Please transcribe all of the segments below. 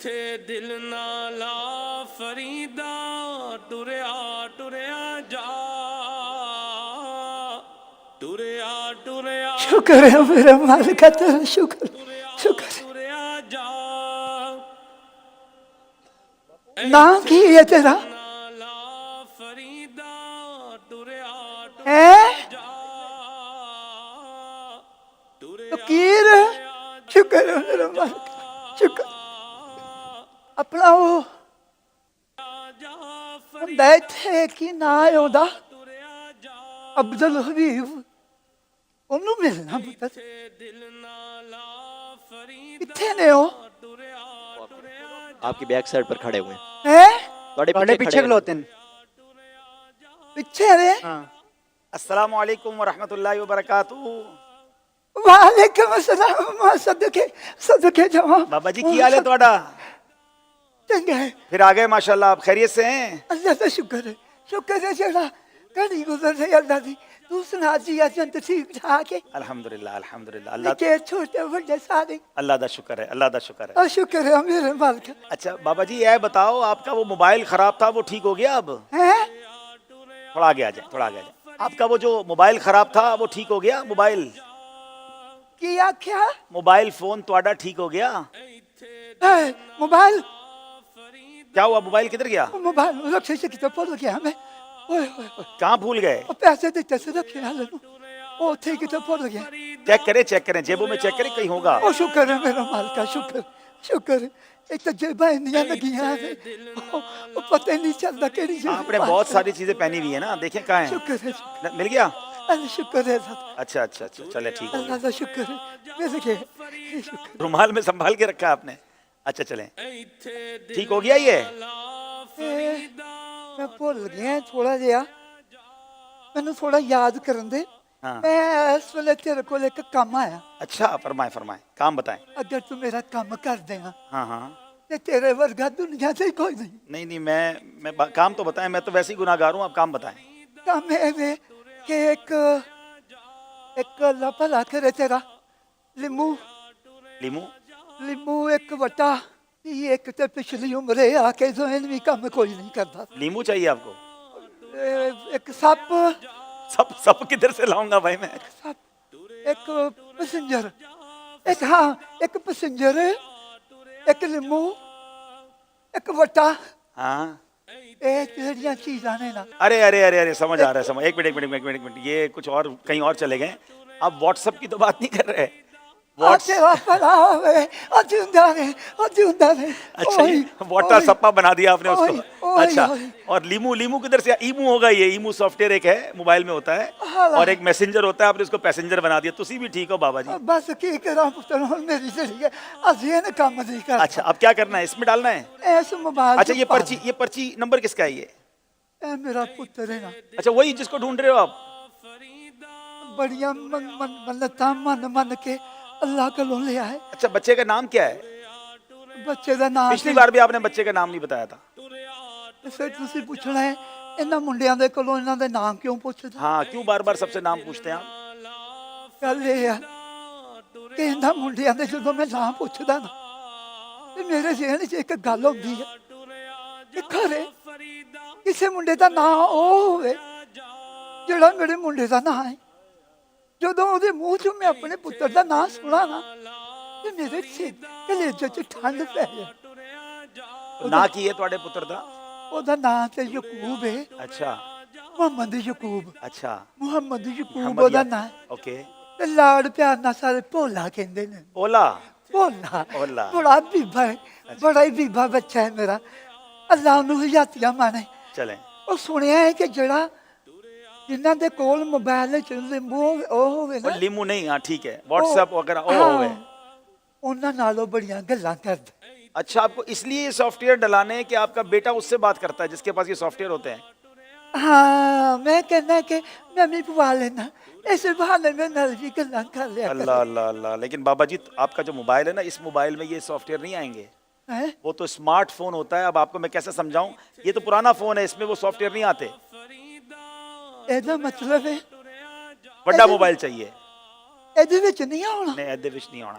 ਇੱਥੇ ਦਿਲ ਨਾ ਲਾ ਫਰੀਦਾ ਟੁਰਿਆ ਟੁਰਿਆ ਜਾ ਟੁਰਿਆ ਟੁਰਿਆ شکر ہے میرے مالک تیرا شکر شکر ہے ਟੁਰਿਆ ਜਾ نام کی ہے تیرا ਨਾ ਲਾ ਫਰੀਦਾ ਟੁਰਿਆ ہے ਜਾ فقیر شکر ہے میرا مالک شکر اپنا وہ ہوندا اتھے کی نا آਉਂਦਾ عبد الحبیب ਉਹਨੂੰ ਮਿਲਣਾ ਪੁੱਤਰ ਕਿੱਥੇ ਨੇ ਉਹ آپ کی بیک سائڈ پر کھڑے ہوئے ہیں ہے تھوڑے پیچھے کھلوتے ہیں ਪਿੱਛੇ ਨੇ ہاں السلام علیکم ورحمۃ اللہ وبرکاتہ وعلیکم السلام صدقے صدقے جواب بابا جی کی حال ہے تھوڑا چنگا ہے پھر آ گئے ماشاءاللہ آپ خیریت سے ہیں اللہ کا شکر ہے جڑا کڑی گزر رہی اللہ دی تو سنا جی اجنت ٹھیک ٹھاک ہے الحمدللہ الحمدللہ اللہ کہ چھوٹے بڑے سارے اللہ دا شکر ہے اللہ دا شکر ہے اور شکر ہے میرے مالک اچھا بابا جی یہ بتاؤ آپ کا وہ موبائل خراب تھا وہ ٹھیک ہو گیا اب ہے تھوڑا آگے آ جائیں تھوڑا آگے آ جائیں آپ کا وہ جو موبائل خراب تھا وہ ٹھیک ہو گیا موبائل کیا کیا موبائل فون تھوڑا ٹھیک ہو گیا ہے موبائل کیا ہوا موبائل کدھر گیا موبائل رکھے سے کتنے پڑ گیا میں اوئے اوئے اوئے کہاں بھول گئے پیسے دیتے سے رکھے حال نو او تھے کتنے پڑ گیا چیک کریں جیبوں میں چیک کریں کہیں ہوگا او شکر ہے میرا مالک شکر شکر ایک تو جیبیں انیاں لگیاں ہیں او پتہ نہیں چلتا کیڑی جیب آپ نے بہت ساری چیزیں پہنی ہوئی ہیں نا دیکھیں کہاں ہیں شکر ہے مل گیا اللہ شکر ہے اچھا اچھا اچھا چلے ٹھیک ہو اللہ کا شکر ہے میرے کے شکر رومال میں سنبھال کے رکھا آپ نے اچھا چلیں ٹھیک ہو گیا یہ میں بھول گیا تھوڑا جہا مینوں تھوڑا یاد کرن دے ہاں میں اس ویلے تیرے کول ایک کام آیا اچھا فرمائیں فرمائیں کام بتائیں اگر تو میرا کام کر دینا ہاں ہاں تے تیرے ورگا دنیا سے کوئی نہیں نہیں میں کام تو بتائیں میں تو ویسے ہی گناہ گار ہوں آپ کام بتائیں کام ہے کہ ایک اللہ بھلا کرے تیرا لیمو لیمو ایک وٹا ایک تے پچھلی عمرے آ کے زوین بھی کام کوئی نہیں کرتا لیمو چاہیے آپ کو ایک سپ سب کدھر سے لاؤں گا بھائی میں سپ ایک پسنجر ایک ہاں ایک پسنجر ایک لیمو ایک وٹا ہاں جڑیاں چیزاں نے نا ارے سمجھ آ رہا ہے سمجھ ایک منٹ یہ کچھ اور کہیں اور چلے گئے آپ واٹس ایپ کی تو بات نہیں کر رہے اچھا واٹر سپا بنا دیا آپ نے اس کو اچھا اور لیمو کدھر سے ایمو ہوگا یہ ایمو سافٹ ویئر ایک ہے موبائل میں ہوتا ہے اور ایک میسنجر ہوتا ہے آپ نے اس کو پیسنجر بنا دیا تسی بھی ٹھیک ہو بابا جی بس کی کرا پتر ہن میری جڑی ہے اسی نے کام نہیں کر اچھا اب کیا کرنا ہے اس میں ڈالنا ہے اس موبائل اچھا یہ پرچی نمبر کس کا ہے یہ اے میرا پتر ہے نا اچھا وہی جس کو ڈھونڈ رہے ہو آپ بڑیاں منتاں من کے اللہ کو لیا ہے اچھا بچے کا نام کیا ہے بچے دا نام پچھلی بار بھی آپ نے بچے کا نام نہیں بتایا تھا پھر تسی پوچھنا ہے انہاں منڈیاں دے کولوں انہاں دے نام کیوں پوچھدا ہاں کیوں بار بار سب سے نام پوچھتے ہیں آپ گل یہ ہے کہ انہاں منڈیاں دے جدوں میں نام پوچھدا نا تے میرے ذہن وچ ایک گل ہوندی ہے کہ کھرے کسے منڈے دا نام او ہوئے جڑا میرے منڈے دا نام ہے جدوں اودے منہ چوں میں اپنے پتر دا نام سنا نا تے میرے کلیجے چ ٹھنڈ پے جائے نا کی ہے تواڈے پتر دا اودہ نام تے یعقوب ہے اچھا محمد یعقوب اچھا محمد یعقوب اودہ نام ہے اوکے تے لاڑ پیار نال سارے بھولا کہندے نے اولا بھولا بڑا بیبا ہے بڑا ہی بیبا بچہ ہے میرا اللہ انہوں ہدایتاں مانے چلیں او سنیا ہے کہ جڑا جنہاں دے کول موبائل وچ لیمو او ہوے نا لیمو نہیں ہاں ٹھیک ہے واٹس ایپ وغیرہ او ہوئے انہاں نالوں بڑیاں گلاں کردا اچھا آپ کو اس لیے یہ سافٹ ویئر ڈلانے کہ آپ کا بیٹا اس سے بات کرتا ہے جس کے پاس یہ سافٹ ویئر ہوتے ہیں ہاں میں کہنا کہ میں بھی پوا لینا اس بہانے میں نل بھی گلاں کر لیا اللہ لیکن بابا جی آپ کا جو موبائل ہے نا اس موبائل میں یہ سافٹ ویئر نہیں آئیں گے وہ تو اسمارٹ فون ہوتا ہے اب آپ کو میں کیسے سمجھاؤں یہ تو پرانا فون ہے اس میں وہ سافٹ ویئر نہیں آتے ایدا مطلب ہے بڑا موبائل چاہیے ایدے وچ نہیں آنا نہیں ایدے وچ نہیں آنا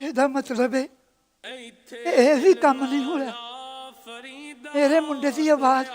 ਇਹਦਾ ਮਤਲਬ ਹੈ ਇਹ ਵੀ ਕੰਮ ਨਹੀਂ ਹੋ ਰਿਹਾ। ਮੇਰੇ ਮੁੰਡੇ ਦੀ ਆਵਾਜ਼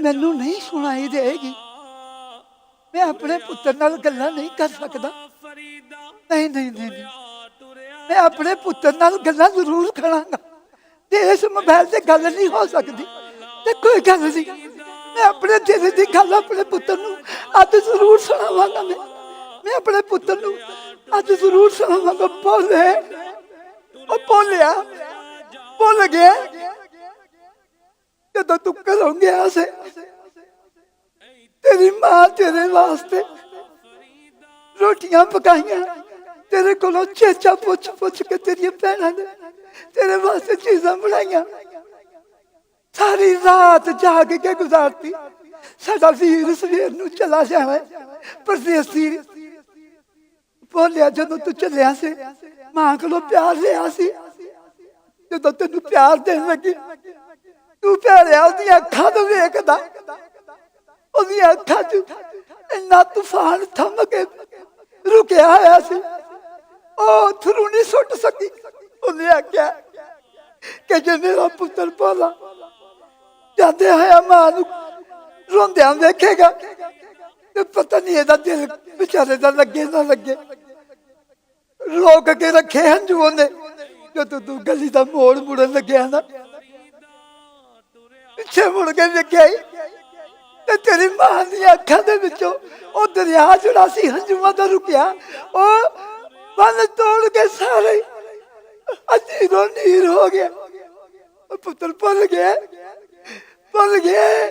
ਮੈਨੂੰ ਨਹੀਂ ਸੁਣਾਈ ਦੇਗੀ। ਮੈਂ ਆਪਣੇ ਪੁੱਤਰ ਨਾਲ ਗੱਲਾਂ ਨਹੀਂ ਕਰ ਸਕਦਾ। ਨਹੀਂ ਨਹੀਂ ਨਹੀਂ ਨਹੀਂ, ਮੈਂ ਆਪਣੇ ਪੁੱਤਰ ਨਾਲ ਗੱਲਾਂ ਜ਼ਰੂਰ ਕਰਾਂਗਾ। ਤੇ ਇਸ ਮੋਬਾਈਲ ਤੇ ਗੱਲ ਨਹੀਂ ਹੋ ਸਕਦੀ ਤੇ ਕੋਈ ਗੱਲ ਨਹੀਂ। ਮੈਂ ਆਪਣੇ ਦਿਲ ਦੀ ਗੱਲ ਆਪਣੇ ਪੁੱਤਰ ਨੂੰ ਅੱਜ ਜ਼ਰੂਰ ਸੁਣਾਵਾਂਗਾ। ਮੈਂ ਆਪਣੇ ਪੁੱਤਰ ਨੂੰ ਅੱਜ ਜ਼ਰੂਰ ਸੁਣਾਵਾਂਗਾ। ਬੋਲੇ ਉਹ ਬੋਲਿਆ, ਬੋਲ ਗਿਆ ਜਦੋਂ ਤੂੰ ਘਰੋਂ ਗਿਆ ਸੀ। ਤੇਰੀ ਮਾਂ ਤੇਰੇ ਵਾਸਤੇ ਰੋਟੀਆਂ ਪਕਾਈਆਂ, ਤੇਰੇ ਕੋਲੋਂ ਚੇਚਾ ਪੁੱਛ ਪੁੱਛ ਕੇ ਤੇਰੀਆਂ ਭੈਣਾਂ ਨੇ ਤੇਰੇ ਵਾਸਤੇ ਚੀਜ਼ਾਂ ਬਣਾਈਆਂ। ਸਾਰੀ ਰਾਤ ਜਾਗ ਕੇ ਗੁਜ਼ਾਰਤੀ। ਸਾਡਾ ਵੀਰ ਸਵੇਰ ਨੂੰ ਚਲਾ ਜਾਣਾ ਪਰਦੇਸੀ। ਬੋਲਿਆ ਜਦੋਂ ਤੂੰ ਚੱਲਿਆ ਸੀ ਮਾਂ ਕੋਲੋਂ ਪਿਆਰ ਲਿਆ ਸੀ। ਜਦੋਂ ਤੈਨੂੰ ਪਿਆਰ ਦੇਣ ਲੱਗੀ ਤੂੰ ਭੈਣਿਆ ਉਹਦੀਆਂ ਅੱਖਾਂ ਤੋਂ ਵੇਖਦਾ, ਉਹਦੀਆਂ ਅੱਖਾਂ 'ਚ ਇੰਨਾ ਤੂਫਾਨ ਥੰਮ ਕੇ ਰੁਕਿਆ ਹੋਇਆ ਸੀ। ਉਹ ਥਰੂ ਨਹੀਂ ਸੁੱਟ ਸਕੀ। ਉਹਨੇ ਆਖਿਆ ਕਿ ਜੇ ਮੇਰਾ ਪੁੱਤਰ ਭੋਲਾ ਜਾਂਦੇ ਹੋਇਆ ਮਾਂ ਨੂੰ ਰੋਂਦਿਆਂ ਵੇਖੇਗਾ ਤੇ ਪਤਾ ਨਹੀਂ ਇਹਦਾ ਦਿਲ ਵਿਚਾਰੇ ਦਾ ਲੱਗੇ ਨਾ ਲੱਗੇ। ਰੋਕ ਕੇ ਰੱਖੇ ਹੰਝੂ ਉਹਨੇ। ਜਦੋਂ ਤੂੰ ਗਲੀ ਦਾ ਮੋੜ ਮੁੜਨ ਲੱਗਿਆ ਨਾ, ਪਿੱਛੇ ਮੁੜ ਕੇ ਵੇਖਿਆ ਤੇ ਤੇਰੀ ਮਾਂ ਦੀਆਂ ਅੱਖਾਂ ਦੇ ਵਿੱਚੋਂ ਉਹ ਦਰਿਆ ਜਿਹੜਾ ਸੀ ਹੰਝੂਆਂ ਦਾ ਰੁਕਿਆ, ਉਹ ਬੰਨ ਤੋੜ ਕੇ ਸਾਰੇ ਅਧੀਰੋਂ ਨੀਰ ਹੋ ਗਿਆ। ਉਹ ਪੁੱਤਰ ਭੁੱਲ ਗਿਆ, ਭੁੱਲ ਗਿਆ।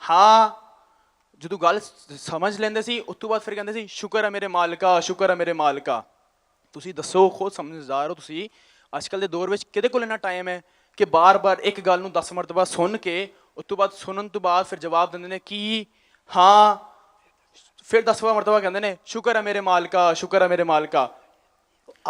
ਹਾਂ ਜਦੋਂ ਗੱਲ ਸਮਝ ਲੈਂਦੇ ਸੀ ਉਸ ਤੋਂ ਬਾਅਦ ਫਿਰ ਕਹਿੰਦੇ ਸੀ ਸ਼ੁਕਰ ਹੈ ਮੇਰੇ ਮਾਲਕਾ, ਸ਼ੁਕਰ ਹੈ ਮੇਰੇ ਮਾਲਕਾ। ਤੁਸੀਂ ਦੱਸੋ, ਖੁਦ ਸਮਝਦਾਰ ਹੋ ਤੁਸੀਂ, ਅੱਜ ਕੱਲ੍ਹ ਦੇ ਦੌਰ ਵਿੱਚ ਕਿਹਦੇ ਕੋਲ ਇੰਨਾ ਟਾਈਮ ਹੈ ਕਿ ਬਾਰ-ਬਾਰ ਇੱਕ ਗੱਲ ਨੂੰ 10 ਮਰਤਬਾ ਸੁਣ ਕੇ ਉਸ ਤੋਂ ਬਾਅਦ ਸੁਣਨ ਤੋਂ ਬਾਅਦ ਫਿਰ ਜਵਾਬ ਦਿੰਦੇ ਨੇ ਕਿ ਹਾਂ, ਫਿਰ 10ਵਾਂ ਮਰਤਬਾ ਕਹਿੰਦੇ ਨੇ ਸ਼ੁਕਰ ਹੈ ਮੇਰੇ ਮਾਲਕਾ, ਸ਼ੁਕਰ ਹੈ ਮੇਰੇ ਮਾਲਕਾ।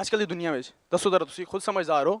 ਅੱਜ ਕੱਲ੍ਹ ਦੀ ਦੁਨੀਆ ਵਿੱਚ? ਦੱਸੋ ਜ਼ਰਾ, ਤੁਸੀਂ ਖੁਦ ਸਮਝਦਾਰ ਹੋ।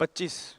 25।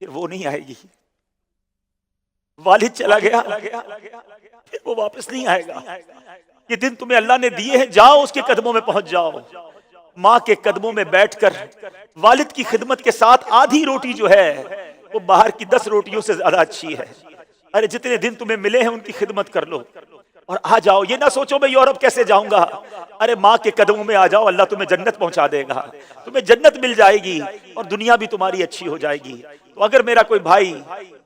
پھر وہ نہیں آئے گی. والد چلا گیا پھر وہ واپس نہیں آئے گا. یہ دن تمہیں اللہ نے دیے ہیں, جاؤ اس کے قدموں میں پہنچ جاؤ. ماں کے قدموں میں بیٹھ کر والد کی خدمت کے ساتھ آدھی روٹی جو ہے وہ باہر کی 10 روٹیوں سے زیادہ اچھی ہے. ارے جتنے دن تمہیں ملے ہیں ان کی خدمت کر لو اور آ جاؤ. یہ نہ سوچو میں یورپ کیسے جاؤں گا. ارے ماں کے قدموں میں آ جاؤ, اللہ تمہیں جنت پہنچا دے گا, تمہیں جنت مل جائے گی اور دنیا بھی تمہاری اچھی ہو جائے گی. تو اگر میرا کوئی بھائی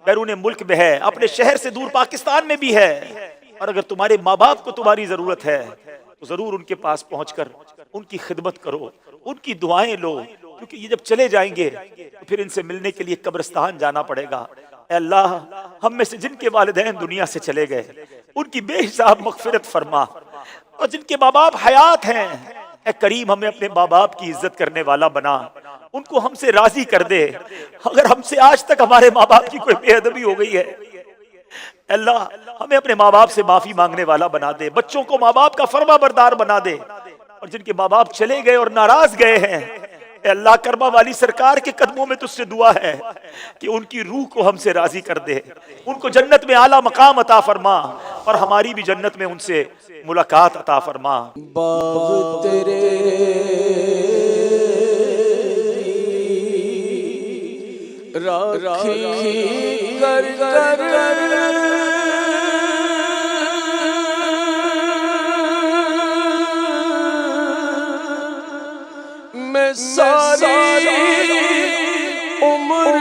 بیرون ملک میں ہے, اپنے شہر سے دور پاکستان میں بھی ہے, اور اگر تمہارے ماں باپ کو تمہاری ضرورت ہے تو ضرور ان کے پاس پہنچ کر ان کی خدمت کرو, ان کی دعائیں لو, کیونکہ یہ جب چلے جائیں گے تو پھر ان سے ملنے کے لیے قبرستان جانا پڑے گا. اے اللہ, ہم میں سے جن کے والدین دنیا سے چلے گئے ان کی بے حساب مغفرت فرما, اور جن کے ماں باپ حیات ہیں اے کریم ہمیں اپنے ماں باپ کی عزت کرنے والا بنا, ان کو ہم سے راضی کر دے. اگر ہم سے آج تک ہمارے ماں باپ کی کوئی بے ادبی ہو گئی ہے, اللہ ہمیں اپنے ماں باپ سے معافی مانگنے والا بنا دے, بچوں کو ماں باپ کا فرما بردار بنا دے. اور جن کے ماں باپ چلے گئے اور ناراض گئے ہیں, اے اللہ کرما والی سرکار کے قدموں میں تجھ سے دعا ہے کہ ان کی روح کو ہم سے راضی کر دے, ان کو جنت میں اعلیٰ مقام عطا فرما, اور ہماری بھی جنت میں ان سے ملاقات عطا فرما. باغ تیرے راکھی کر میں ساری عمر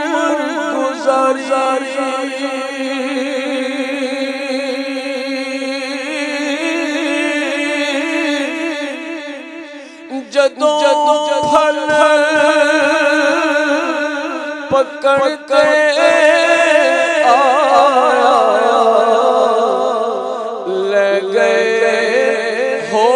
گزاری, جدوں پھل پکڑ کے آیا لے گئے ہو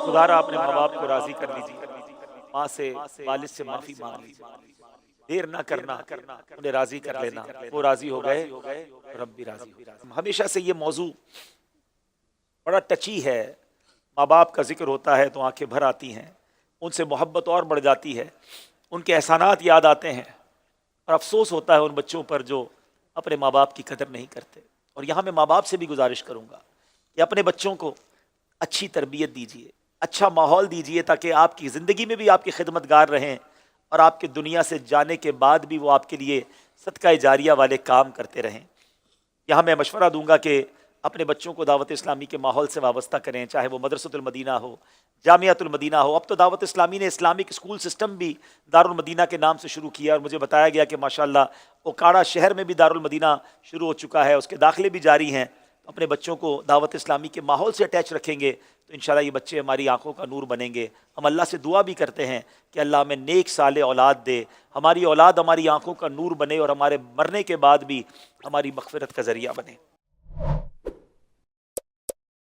خدا را اپنے ماں باپ کو راضی کر لیجیے, ماں سے والد سے معافی مانگ لیجیے, دیر نہ کرنا, انہیں راضی کر لینا. وہ راضی ہو گئے, رب بھی راضی ہو. ہمیشہ سے یہ موضوع بڑا ٹچی ہے, ماں باپ کا ذکر ہوتا ہے تو آنکھیں بھر آتی ہیں, ان سے محبت اور بڑھ جاتی ہے, ان کے احسانات یاد آتے ہیں, اور افسوس ہوتا ہے ان بچوں پر جو اپنے ماں باپ کی قدر نہیں کرتے. اور یہاں میں ماں باپ سے بھی گزارش کروں گا کہ اپنے بچوں کو اچھی تربیت دیجیے, اچھا ماحول دیجیے, تاکہ آپ کی زندگی میں بھی آپ کے خدمتگار رہیں, اور آپ کے دنیا سے جانے کے بعد بھی وہ آپ کے لیے صدقہ جاریہ والے کام کرتے رہیں. یہاں میں مشورہ دوں گا کہ اپنے بچوں کو دعوت اسلامی کے ماحول سے وابستہ کریں, چاہے وہ مدرسۃ المدینہ ہو, جامعۃ المدینہ ہو. اب تو دعوت اسلامی نے اسلامک اسکول سسٹم بھی دارالمدینہ کے نام سے شروع کیا, اور مجھے بتایا گیا کہ ماشاءاللہ اوکاڑا شہر میں بھی دارالمدینہ شروع ہو چکا ہے, اس کے داخلے بھی جاری ہیں. اپنے بچوں کو دعوت اسلامی کے ماحول سے اٹیچ رکھیں گے تو انشاءاللہ یہ بچے ہماری آنکھوں کا نور بنیں گے. ہم اللہ سے دعا بھی کرتے ہیں کہ اللہ ہمیں نیک صالح اولاد دے, ہماری اولاد ہماری آنکھوں کا نور بنے, اور ہمارے مرنے کے بعد بھی ہماری مغفرت کا ذریعہ بنے.